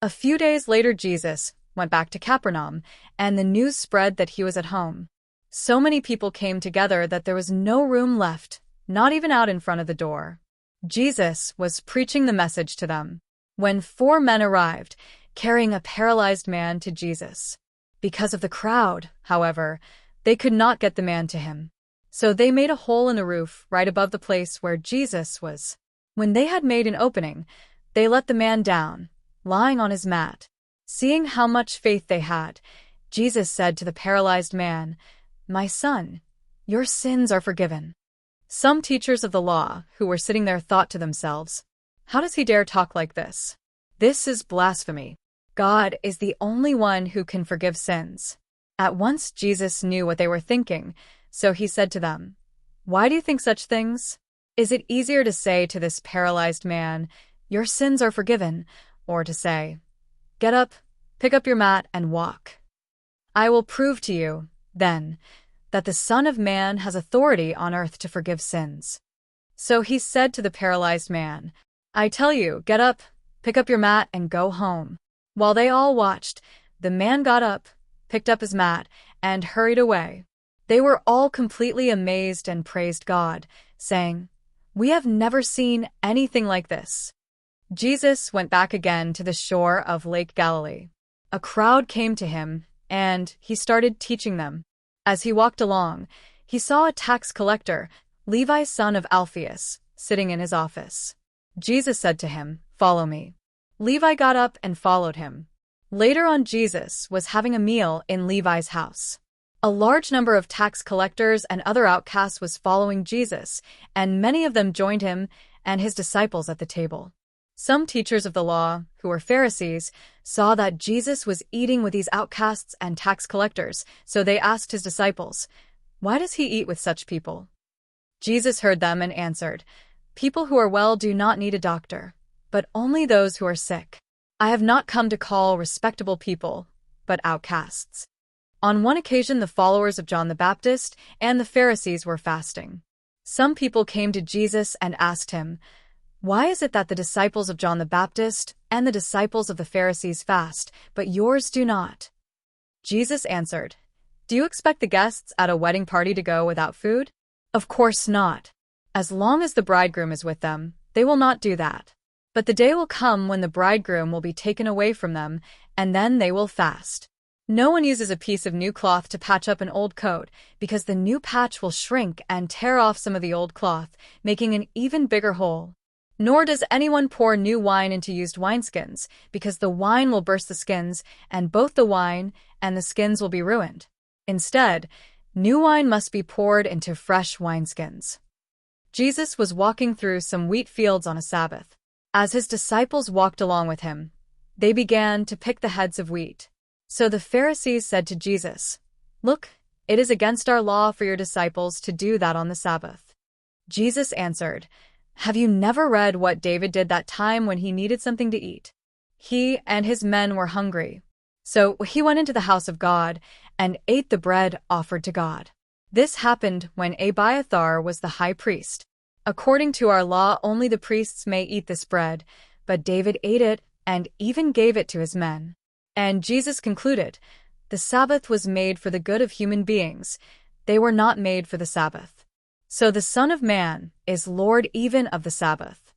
A few days later, Jesus went back to Capernaum, and the news spread that he was at home. So many people came together that there was no room left, not even out in front of the door. Jesus was preaching the message to them when 4 men arrived, carrying a paralyzed man to Jesus. Because of the crowd, however, they could not get the man to him. So they made a hole in the roof right above the place where Jesus was. When they had made an opening, they let the man down, lying on his mat. Seeing how much faith they had, Jesus said to the paralyzed man, "My son, your sins are forgiven." Some teachers of the law who were sitting there thought to themselves, "How does he dare talk like this? This is blasphemy. God is the only one who can forgive sins." At once Jesus knew what they were thinking, so he said to them, "Why do you think such things? Is it easier to say to this paralyzed man, 'Your sins are forgiven,' or to say, 'Get up, pick up your mat, and walk'? I will prove to you, then, that the Son of Man has authority on earth to forgive sins." So he said to the paralyzed man, "I tell you, get up, pick up your mat, and go home." While they all watched, the man got up, picked up his mat, and hurried away. They were all completely amazed and praised God, saying, "We have never seen anything like this." Jesus went back again to the shore of Lake Galilee. A crowd came to him, and he started teaching them. As he walked along, he saw a tax collector, Levi son of Alphaeus, sitting in his office. Jesus said to him, "Follow me." Levi got up and followed him. Later on, Jesus was having a meal in Levi's house. A large number of tax collectors and other outcasts was following Jesus, and many of them joined him and his disciples at the table. Some teachers of the law, who were Pharisees, saw that Jesus was eating with these outcasts and tax collectors, so they asked his disciples, "Why does he eat with such people?" Jesus heard them and answered, "People who are well do not need a doctor, but only those who are sick. I have not come to call respectable people, but outcasts." On one occasion, the followers of John the Baptist and the Pharisees were fasting. Some people came to Jesus and asked him, "Why is it that the disciples of John the Baptist and the disciples of the Pharisees fast, but yours do not?" Jesus answered, "Do you expect the guests at a wedding party to go without food? Of course not. As long as the bridegroom is with them, they will not do that. But the day will come when the bridegroom will be taken away from them, and then they will fast. No one uses a piece of new cloth to patch up an old coat, because the new patch will shrink and tear off some of the old cloth, making an even bigger hole. Nor does anyone pour new wine into used wineskins, because the wine will burst the skins, and both the wine and the skins will be ruined. Instead, new wine must be poured into fresh wineskins." Jesus was walking through some wheat fields on a Sabbath. As his disciples walked along with him, they began to pick the heads of wheat. So the Pharisees said to Jesus, "Look, it is against our law for your disciples to do that on the Sabbath." Jesus answered, "Have you never read what David did that time when he needed something to eat? He and his men were hungry. So he went into the house of God and ate the bread offered to God. This happened when Abiathar was the high priest. According to our law, only the priests may eat this bread, but David ate it and even gave it to his men." And Jesus concluded, "The Sabbath was made for the good of human beings. They were not made for the Sabbath. So the Son of Man is Lord even of the Sabbath."